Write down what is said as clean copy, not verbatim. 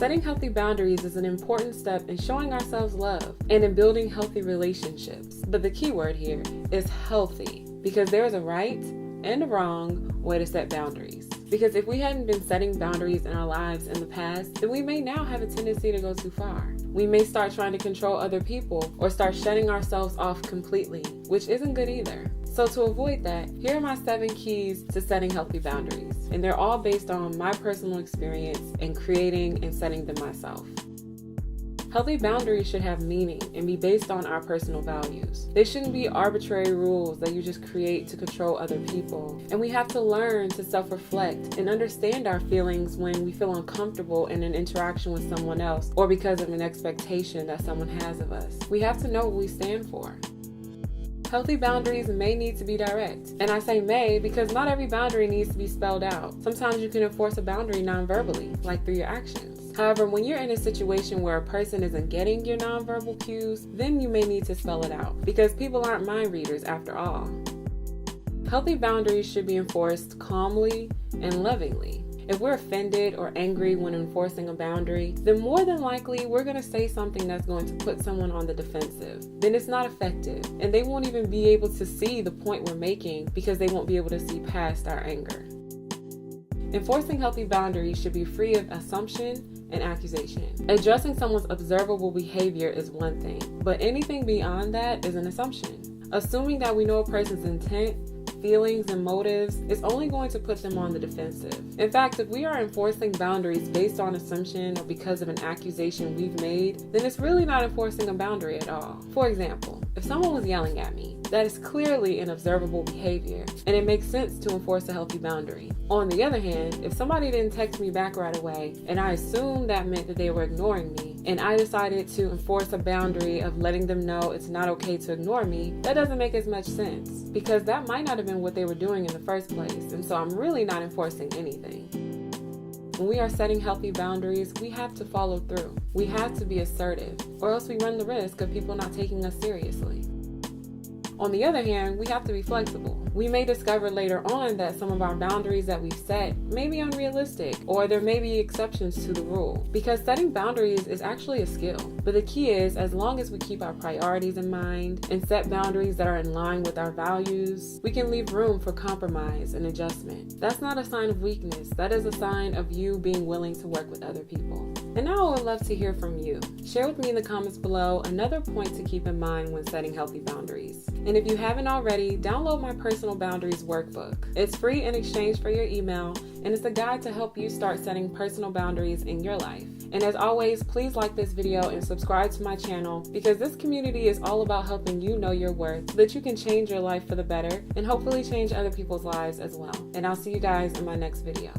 Setting healthy boundaries is an important step in showing ourselves love and in building healthy relationships. But the key word here is healthy, because there is a right and a wrong way to set boundaries. Because if we hadn't been setting boundaries in our lives in the past, then we may now have a tendency to go too far. We may start trying to control other people or start shutting ourselves off completely, which isn't good either. So to avoid that, here are my 7 keys to setting healthy boundaries. And they're all based on my personal experience in creating and setting them myself. Healthy boundaries should have meaning and be based on our personal values. They shouldn't be arbitrary rules that you just create to control other people. And we have to learn to self-reflect and understand our feelings when we feel uncomfortable in an interaction with someone else or because of an expectation that someone has of us. We have to know what we stand for. Healthy boundaries may need to be direct. And I say may because not every boundary needs to be spelled out. Sometimes you can enforce a boundary non-verbally, like through your actions. However, when you're in a situation where a person isn't getting your nonverbal cues, then you may need to spell it out, because people aren't mind readers after all. Healthy boundaries should be enforced calmly and lovingly. If we're offended or angry when enforcing a boundary, then more than likely we're going to say something that's going to put someone on the defensive. Then it's not effective, and they won't even be able to see the point we're making because they won't be able to see past our anger. Enforcing healthy boundaries should be free of assumption and accusation. Addressing someone's observable behavior is one thing, but anything beyond that is an assumption. Assuming that we know a person's intent, feelings, and motives is only going to put them on the defensive. In fact, if we are enforcing boundaries based on assumption or because of an accusation we've made, then it's really not enforcing a boundary at all. For example, if someone was yelling at me, that is clearly an observable behavior, and it makes sense to enforce a healthy boundary. On the other hand, if somebody didn't text me back right away, and I assumed that meant that they were ignoring me, and I decided to enforce a boundary of letting them know it's not okay to ignore me, that doesn't make as much sense, because that might not have been what they were doing in the first place, and so I'm really not enforcing anything. When we are setting healthy boundaries, we have to follow through. We have to be assertive, or else we run the risk of people not taking us seriously. On the other hand, we have to be flexible. We may discover later on that some of our boundaries that we've set may be unrealistic, or there may be exceptions to the rule, because setting boundaries is actually a skill. But the key is, as long as we keep our priorities in mind and set boundaries that are in line with our values, we can leave room for compromise and adjustment. That's not a sign of weakness. That is a sign of you being willing to work with other people. And now I would love to hear from you. Share with me in the comments below another point to keep in mind when setting healthy boundaries. And if you haven't already, download my Personal Boundaries Workbook. It's free in exchange for your email, and it's a guide to help you start setting personal boundaries in your life. And as always, please like this video and subscribe to my channel, because this community is all about helping you know your worth so that you can change your life for the better and hopefully change other people's lives as well. And I'll see you guys in my next video.